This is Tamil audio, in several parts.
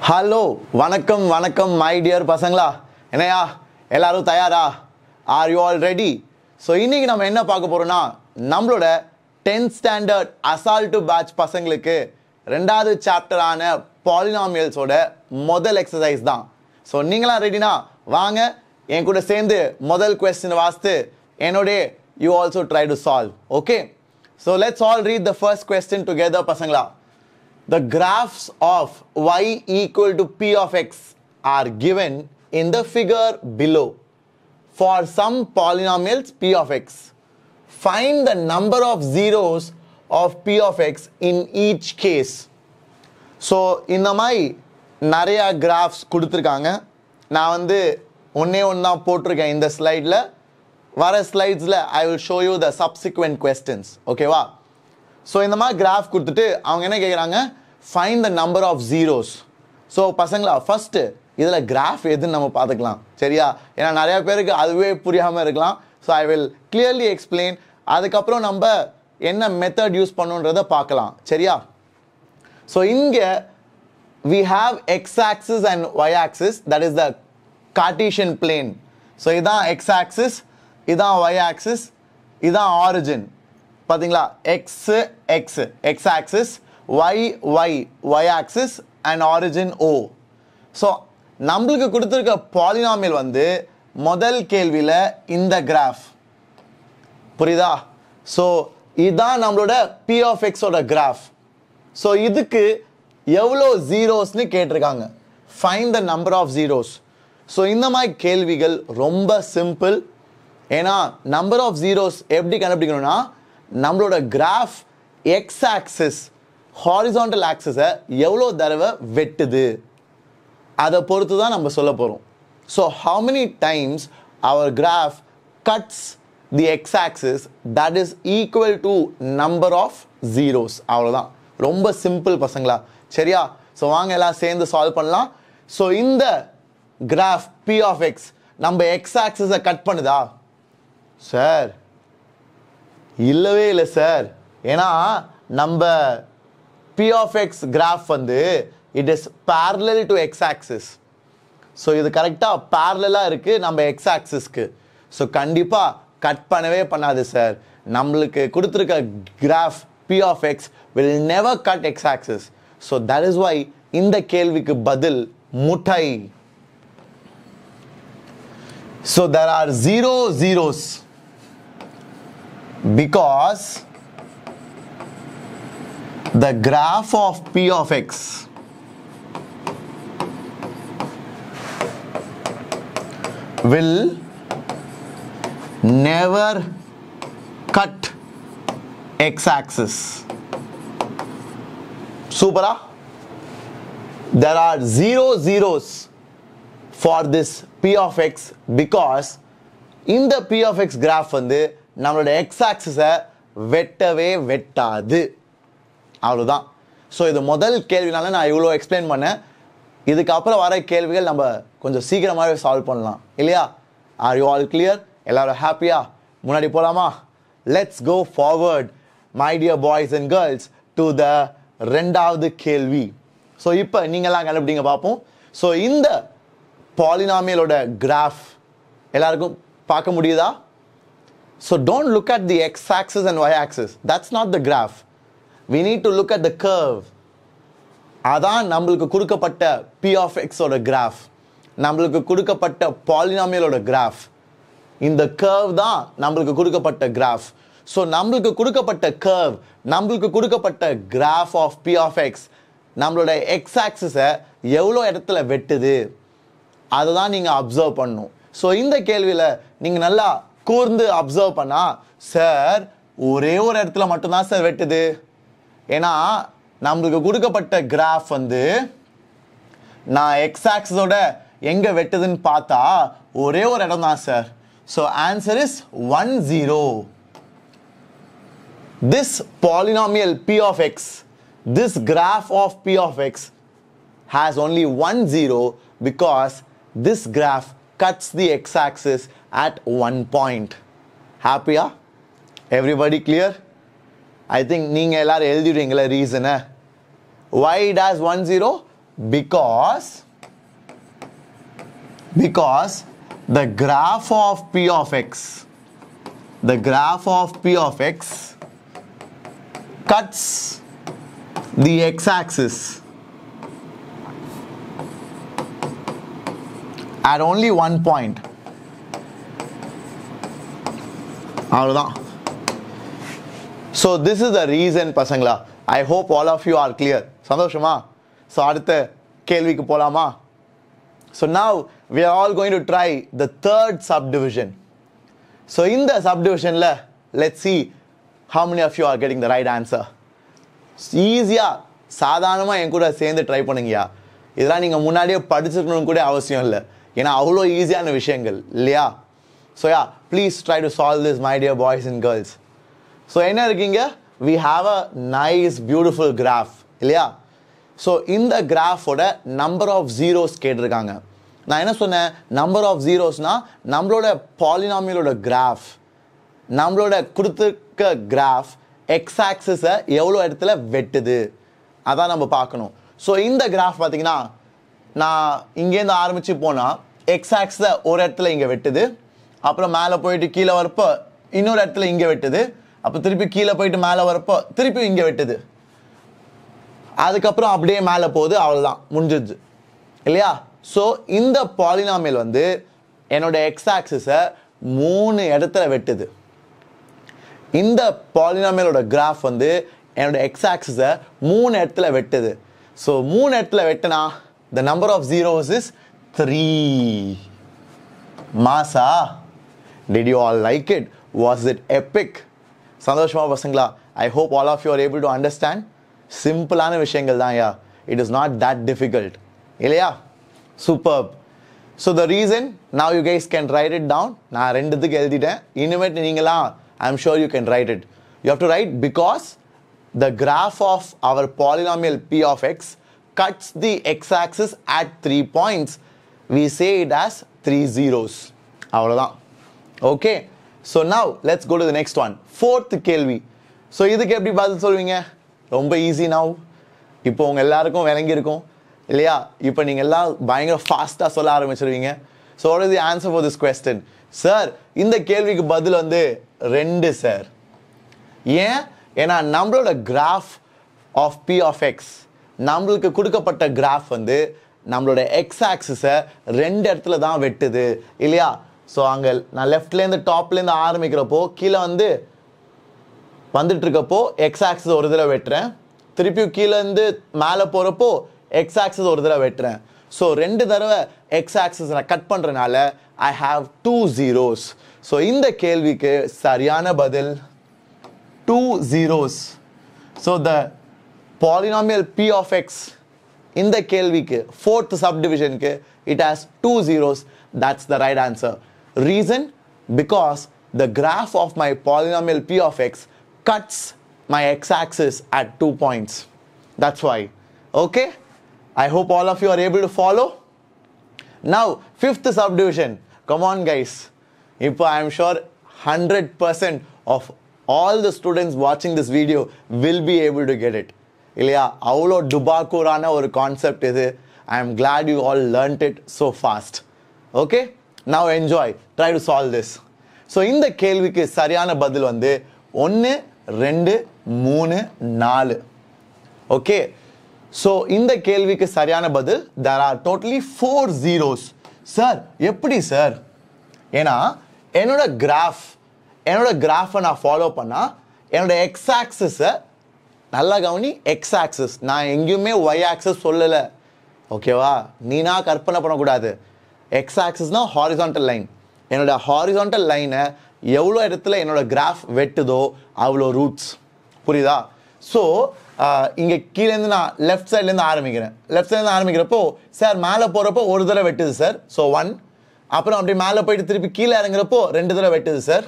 ஹலோ வணக்கம் வணக்கம் மை டியர் பசங்களா என்னையா எல்லாரும் தயாரா R you all ready so இன்னைக்கு நம்ம என்ன பார்க்க போறோம்னா நம்மளோட 10th ஸ்டாண்டர்ட் அசால்ட் பேட்ச் பசங்களுக்கு ரெண்டாவது சாப்டரான பாலினாமியல்ஸோட முதல் எக்ஸசைஸ் தான். ஸோ நீங்களாம் ரெடினா வாங்க என் கூட சேர்ந்து முதல் கொஸ்டின் வாசித்து என்னோட you also try to solve. Okay, so let's all read the first question together பசங்களா. The graphs of y equal to p of x are given in the figure below. For some polynomials p of x, find the number of zeros of p of x in each case. So இந்த மாதிரி நிறைய graphs கொடுத்துருக்காங்க. நான் வந்து ஒன்னே ஒன்றா போட்டிருக்கேன் இந்த ஸ்லைடில். வர ஸ்லைட்ஸில் I will show you the subsequent questions. ஓகேவா? ஸோ இந்த மாதிரி கிராஃப் கொடுத்துட்டு அவங்க என்ன கேட்குறாங்க, find the number of zeros. So பசங்களா ஃபஸ்ட்டு இதில் கிராஃப் எதுன்னு நம்ம பார்த்துக்கலாம், சரியா? ஏன்னா நிறையா பேருக்கு அதுவே புரியாமல் இருக்கலாம். So I will clearly explain. அதுக்கப்புறம் நம்ம என்ன மெத்தட் யூஸ் பண்ணுன்றதை பார்க்கலாம், சரியா? ஸோ இங்கே we have x axis and y axis, that is the Cartesian plane. So இதான் x axis, இதான் y axis, இதான் ஆரிஜின். பார்த்தீங்களா, x axis, y axis and origin O. So நம்மளுக்கு கொடுத்துருக்க பாலினாமியல் வந்து முதல் கேள்வியில் இந்த கிராஃப் புரியுதா? ஸோ இதுதான் நம்மளோட p of x ஓட கிராஃப். ஸோ இதுக்கு எவ்வளோ ஜீரோஸ்னு கேட்டிருக்காங்க, find the number of zeros. So இந்த மாதிரி கேள்விகள் ரொம்ப சிம்பிள். ஏன்னா நம்பர் ஆஃப் ஜீரோஸ் எப்படி கண்டுபிடிக்கணும்னா, நம்மளோட கிராஃப் எக்ஸ் ஆக்சிஸ் ஹாரிசான்டல் ஆக்சிஸை எவ்வளோ தடவை வெட்டுது அதை பொறுத்து தான் நம்ம சொல்ல போகிறோம். So how many times our graph cuts the x axis, that is equal to number of zeros. அவ்வளோதான், ரொம்ப சிம்பிள் பசங்களா, சரியா? ஸோ வாங்க எல்லாம் சேர்ந்து சால்வ் பண்ணலாம். ஸோ இந்த கிராஃப் p of x நம்ம எக்ஸ் ஆக்சிஸை கட் பண்ணுதா சார்? இல்லவே இல்லை சார். ஏன்னா நம்ம p of x கிராஃப் வந்து it is parallel to x axis. So இது கரெக்டாக பேரலாக இருக்குது நம்ம x axisக்கு. ஸோ கண்டிப்பாக கட் பண்ணவே பண்ணாது சார். நம்மளுக்கு கொடுத்துருக்க graph p of x will never cut x axis. So that is why இந்த கேள்விக்கு பதில் முட்டை. So there are zero zeros because the graph of p of x will never cut x axis. Supera? There are zero zeros for this p of x because in the p of x graph வந்து நம்மளோட x axis-ஐ வெட்டவே வெட்டாது. அவ்வளோதான். ஸோ இது முதல் கேள்வினால நான் இவ்வளோ எக்ஸ்பிளைன் பண்ணேன். இதுக்கப்புறம் வர கேள்விகள் நம்ம கொஞ்சம் சீக்கிரமாகவே சால்வ் பண்ணலாம் இல்லையா? Are you all clear? எல்லாரும் ஹாப்பியா? முன்னாடி போகலாமா? Let's go forward my dear boys and girls to the ரெண்டாவது கேள்வி. ஸோ இப்போ நீங்கள்லாம் கண்டுபிடிங்க பார்ப்போம். ஸோ இந்த பாலினாமியலோட கிராஃப் எல்லாருக்கும் பார்க்க முடியுதா? So don't look at the x axis and y axis. That's not the graph. We need to look at the curve. அதான் நம்மளுக்கு கொடுக்கப்பட்ட p of x ஓட கிராஃப், நம்மளுக்கு கொடுக்கப்பட்ட பாலினாமியலோட கிராஃப். இந்த கர்வ் தான் நம்மளுக்கு கொடுக்கப்பட்ட கிராஃப். ஸோ நம்மளுக்கு கொடுக்கப்பட்ட கர்வ், நம்மளுக்கு கொடுக்கப்பட்ட graph of p of x நம்மளோட x ஆக்சிஸை எவ்வளோ இடத்துல வெட்டுது அதை தான் நீங்கள் அப்சர்வ் பண்ணணும். ஸோ இந்த கேள்வியில் நீங்கள் நல்லா கூர்ந்து அப்சர்வ் பண்ணா, சார் ஒரே ஒரு இடத்துல மட்டும்தான் சார் வெட்டுது. ஏன்னா நம்மளுக்கு கொடுக்கப்பட்ட கிராஃப் வந்து நான் எக்ஸ் ஆக்சிஸோட எங்கே வெட்டுதுன்னு பார்த்தா ஒரே ஒரு இடம் தான் sir. So answer is 1 0. This polynomial p of x, this graph of p of x has only 1 0 because this graph cuts the x-axis at one point. Happy? Everybody clear? I think நீங்க எல்லாரும் எழுதிடுவீங்களா ரீசனை? Why it has 1 0? because the graph of P of X, cuts the x-axis at only one point. So this is the reason pasangla. I hope all of you are clear. Sandoshama? So adutha kelvikku polama. So now we are all going to try the third subdivision. So in the subdivision la, let's see how many of you are getting the right answer. Easy-ஆ சாதாரணமா என் கூட சேர்ந்து ட்ரை பண்ணுங்கயா. இதெல்லாம் நீங்க முன்னாடியே படிச்சிருக்கணும் கூட அவசியம் இல்லை. ஏன்னா அவ்வளோ ஈஸியான விஷயங்கள் இல்லையா? So yeah, please try to solve this, my dear boys and girls. So என்ன இருக்கீங்க? We have a nice beautiful graph இல்லையா? So இந்த கிராஃபோட நம்பர் ஆஃப் ஜீரோஸ் கேட்டிருக்காங்க. நான் என்ன சொன்னேன்? நம்பர் ஆஃப் ஜீரோஸ்னா நம்மளோட பாலினாமியலோட கிராஃப், நம்மளோட கொடுத்துருக்க கிராஃப் எக்ஸ் ஆக்சிஸை எவ்வளோ இடத்துல வெட்டுது அதான் நம்ம பார்க்கணும். ஸோ இந்த கிராஃப் பார்த்தீங்கன்னா நான் இங்கேருந்து ஆரம்பித்து போனால் எக்ஸ் ஆக்ஸை ஒரு இடத்துல இங்கே வெட்டுது, அப்புறம் மேலே போயிட்டு கீழே வரப்போ இன்னொரு இடத்துல இங்கே வெட்டுது, அப்போ திருப்பி கீழே போயிட்டு மேலே வரப்போ திருப்பி இங்கே வெட்டுது, அதுக்கப்புறம் அப்படியே மேலே போகுது, அவ்வளோதான் முடிஞ்சிடுது இல்லையா? ஸோ இந்த பாலினாமியல் வந்து என்னோட எக்ஸ் ஆக்சிஸை 3 இடத்துல வெட்டுது. இந்த பாலினாமியலோட கிராஃப் வந்து என்னோட எக்ஸ் ஆக்சிஸை 3 இடத்துல வெட்டுது. ஸோ 3 இடத்துல வெட்டினா the number of zeros is 3. மாசா? Did you all like it? Was it epic? சந்தோஷமா பசங்களா? I hope all of you are able to understand. சிம்பிளான விஷயங்கள் தான் யா. It is not that difficult. இல்லையா? Superb. So the reason, now you guys can write it down. நான் ரெண்டுத்துக்கு எழுதிட்டேன். இனிமேட்டு நீங்களாம் I'm sure you can write it. You have to write because the graph of our polynomial P of X cuts the x-axis at 3 points. We say it as 3 zeros. அவ்வளவுதான். Okay. So now let's go to the next one. Fourth கேள்வி. So இதுக்கு எப்படி பதில் சொல்வீங்க? ரொம்ப ஈஸி now. இப்போ உங்க எல்லாருக்கும் விளங்கி இருக்கும் இல்லையா? இப்போ நீங்க எல்லாம் பயங்கர ஃபாஸ்டா சொல்ல ஆரம்பிச்சிருவீங்க. So what is the answer for this question? Sir இந்த கேள்விக்கு பதில் வந்து 2 சார். ஏன்? ஏன்னா நம்மளோட graph of P of X, நம்மளுக்கு கொடுக்கப்பட்ட கிராஃப் வந்து நம்மளோட எக்ஸ் ஆக்சிஸை 2 இடத்துல தான் வெட்டுது இல்லையா? ஸோ அங்கே நான் லெஃப்ட்லேருந்து டாப்லேருந்து ஆரம்பிக்கிறப்போ கீழே வந்துட்டு இருக்கப்போ எக்ஸ் ஆக்சிஸ் ஒரு தடவை வெட்டுறேன், திருப்பியும் கீழேருந்து மேலே போகிறப்போ எக்ஸ் ஆக்சிஸ் ஒரு தடவை வெட்டுறேன். ஸோ 2 தடவை எக்ஸ் ஆக்சிஸ் நான் கட் பண்ணுறதுனால I have 2 zeros. ஸோ இந்த கேள்விக்கு சரியான பதில் 2 zeros. So the polynomial P of X இந்த கேள்விக்கு fourth subdivisionக்கு it has 2 zeros. That's the right answer. Reason? Because the graph of my polynomial P of X cuts my x-axis at 2 points. That's why. Okay? I hope all of you are able to follow. Now, fifth subdivision. Come on guys. Now I am sure 100% of all the students watching this video will be able to get it. இல்லையா? அவ்வளோ டுபாக்கூரான ஒரு கான்செப்ட் இது. I am glad you all learnt it so fast. Okay? Now enjoy. Try to solve this. So இந்த கேள்விக்கு சரியான பதில் வந்து 1, 2, 3, 4. Okay? So இந்த கேள்விக்கு சரியான பதில் there are totally 4 zeros. Sir எப்படி சார்? ஏன்னா என்னோட கிராஃபை நான் ஃபாலோ பண்ணால் என்னோட எக்ஸ் ஆக்சிஸை நல்லா கவனி, எக்ஸ் ஆக்சிஸ், நான் எங்கேயுமே ஒய் ஆக்சிஸ் சொல்லலை ஓகேவா? நீனா கற்பனை பண்ணக்கூடாது. எக்ஸ் ஆக்சிஸ்னா ஹாரிசான்டல் லைன். என்னோட ஹாரிசான்டல் லைனை எவ்வளோ இடத்துல என்னோட கிராஃப் வெட்டுதோ அவ்வளோ ரூட்ஸ். புரியுதா? ஸோ இங்கே கீழேருந்து நான் லெஃப்ட் சைட்லேருந்து ஆரம்பிக்கிறேன். லெஃப்ட் சைட்லேருந்து ஆரம்பிக்கிறப்போ சார் மேலே போகிறப்போ ஒரு தடவை வெட்டுது சார். ஸோ 1. அப்புறம் அப்படி மேலே போயிட்டு திருப்பி கீழே இறங்குறப்போ 2 தடவை வெட்டுது சார்.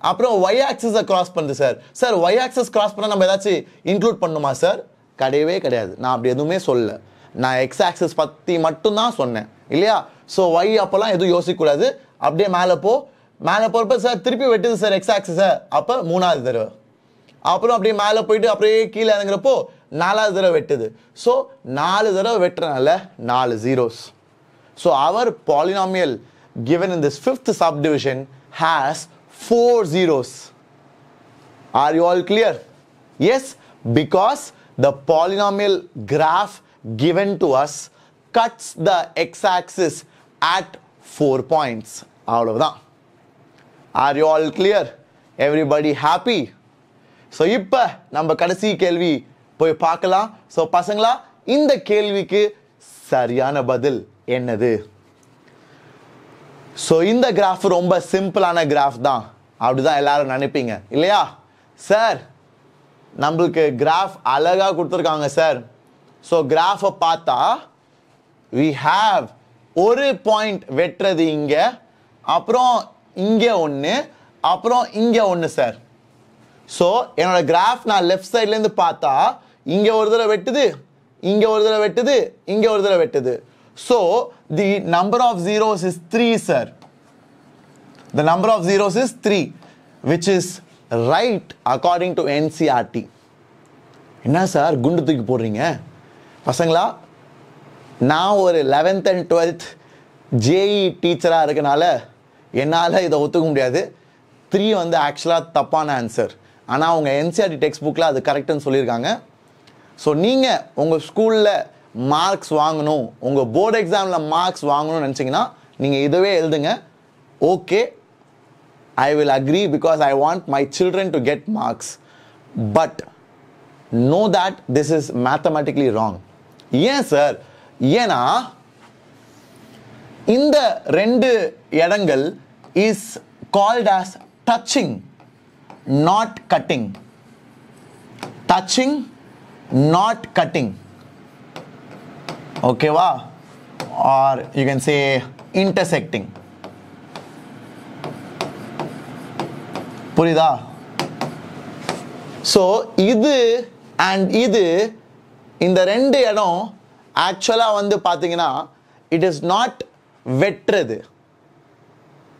அப்புறம் ஒய் ஆக்சிஸை கிராஸ் பண்ணுது sir. Sir why axis cross பண்ணால் நம்ம ஏதாச்சும் இன்க்ளூட் பண்ணணுமா சார்? கிடையவே கிடையாது. நான் அப்படி எதுவுமே சொல்லலை. நான் எக்ஸ் ஆக்சிஸ் பற்றி மட்டும்தான் சொன்னேன் இல்லையா? ஸோ ஒய் அப்போல்லாம் எதுவும் யோசிக்கக்கூடாது. அப்படியே மேலே போகிறப்ப சார் திருப்பி வெட்டுது சார் எக்ஸ் ஆக்சிஸை, அப்போ 3வது தடவை. அப்புறம் அப்படியே மேலே போயிட்டு அப்படியே கீழே இறங்குறப்போ நாலாவது தடவை வெட்டுது. ஸோ 4 தடவை வெட்டுறனால 4 zeros. So our polynomial given in this 5th subdivision has 4 zeros. Are you all clear? Yes, because the polynomial graph given to us cuts the x-axis at 4 points. அவ்வளவுதான். Are you all clear? Everybody happy? So இப்போ நம்ம கடைசி கேள்வி போய் பார்க்கலாம். So பசங்களா, இந்த கேள்விக்கு சரியான பதில் என்னது? So இந்த கிராஃப் ரொம்ப சிம்பிளான கிராஃப் தான், அப்படிதான் எல்லாரும் நினைப்பீங்க இல்லையா? சார் நம்மளுக்கு கிராஃப் அழகா கொடுத்துருக்காங்க சார். ஸோ கிராஃபை பார்த்தா we have ஒரு பாயிண்ட் வெட்டுறது இங்க, அப்புறம் இங்க ஒன்று, அப்புறம் இங்க ஒன்று சார். ஸோ என்னோட கிராஃப் நான் லெஃப்ட் சைட்லேருந்து பார்த்தா இங்க ஒரு தடவை வெட்டுது, இங்க ஒரு தடவை வெட்டுது, இங்க ஒரு தடவை வெட்டுது. So the number of zeros is 3 sir. The number of zeros is 3, which is right according to NCERT. என்ன சார் குண்டு தூக்கி போடுறீங்க பசங்களா? நான் ஒரு 11th and 12th JE டீச்சராக இருக்கனால என்னால் இதை ஒத்துக்க முடியாது. 3 வந்து ஆக்சுவலாக தப்பான ஆன்சர். ஆனால் அவங்க NCERT டெக்ஸ்ட் புக்கில் அது கரெக்டுன்னு சொல்லியிருக்காங்க. ஸோ நீங்கள் உங்கள் ஸ்கூலில் மார்க்ஸ் வாங்கணும், உங்கள் போர்டு எக்ஸாமில் மார்க்ஸ் வாங்கணும்னு நினச்சிங்கன்னா நீங்கள் இதுவே எழுதுங்க. Okay, I will agree because I want my children to get marks. But know that this is mathematically wrong. ஏன் சார்? ஏன்னா இந்த ரெண்டு இடங்கள் is called as touching, not cutting. Touching, not cutting. Okay வா? Or you can say intersecting. புரியுதா? ஸோ இது அண்ட் இது, இந்த ரெண்டு இடம் ஆக்சுவலாக வந்து பார்த்தீங்கன்னா இட் இஸ் நாட் வெட்டுறது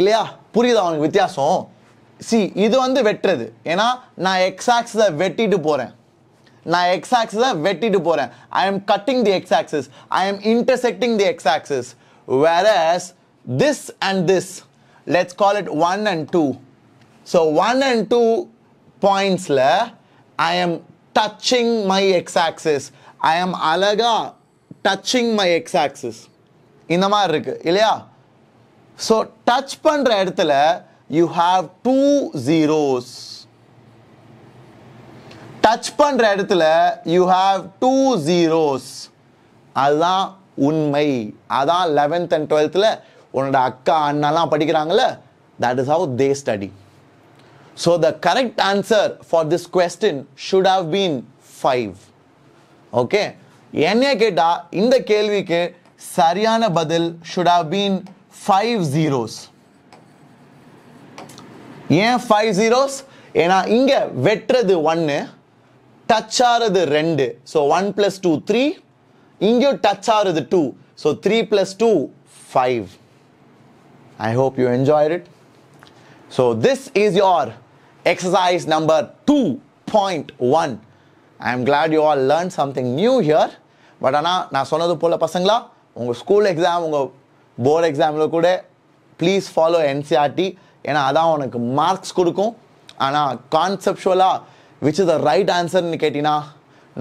இல்லையா? புரியுதா அவனுக்கு வித்தியாசம்? இது வந்து வெட்டுறது. ஏன்னா நான் எக்ஸ் ஆக்சிஸை வெட்டிட்டு போகிறேன், நான் எக்ஸ் ஆக்சிஸை வெட்டிட்டு போகிறேன். I am cutting the X axis, I am intersecting the X axis. whereas this and this, let's call it 1 and 2. So 1 and 2 points la I am touching my x-axis. I am alaga touching my x-axis. இந்த மாதிரி இருக்கு இல்லையா? So touch பண்ற இடத்துல you have 2 zeros. Touch பண்ற இடத்துல you have 2 zeros. அதுதான் உண்மை. அதான் 11th and 12th ல உன்னோட அக்கா அண்ணாலாம் படிக்கிறாங்கல்ல, that is how they study. So the correct answer for this question should have been 5. Okay? என்னைய கேட்டா இந்த கேள்விக்கு சரியான பதில் should have been 5 zeros. ஏன் 5 zeros? ஏன்னா இங்க வெட்டுறது 1, டச் ஆறது 2. So 1 plus 2 3. இங்க touch ஆறது 2. So 3 plus 2 5. I hope you enjoyed it. So this is your exercise number 2.1. I am glad you all learned something new here. But நான் சொன்னது போல பசங்களா, உங்கள் ஸ்கூல் எக்ஸாம், உங்கள் போர்டு எக்ஸாமில் கூட ப்ளீஸ் ஃபாலோ NCERT. ஏன்னா அதான் உனக்கு மார்க்ஸ் கொடுக்கும். ஆனால் கான்செப்சுவலாக விச் இஸ் த ரைட் ஆன்சர்னு கேட்டிங்கன்னா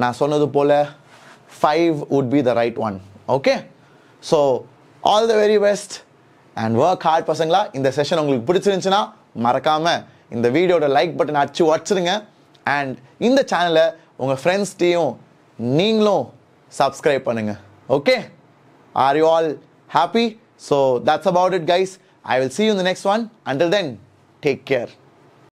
நான் சொன்னது போல் 5 would be the right one. Okay? So all the very best and work hard பசங்களா. இந்த செஷன் உங்களுக்கு பிடிச்சிருந்துச்சுன்னா மறக்காமல் இந்த வீடியோட லைக் பட்டன் அடிச்சு வச்சுருங்க. அண்ட் இந்த சேனலை உங்கள் ஃப்ரெண்ட்ஸ்டையும் நீங்களும் சப்ஸ்கிரைப் பண்ணுங்க. Okay? Are you all happy? So that's about it guys. I will see you in the next one. Until then, take care.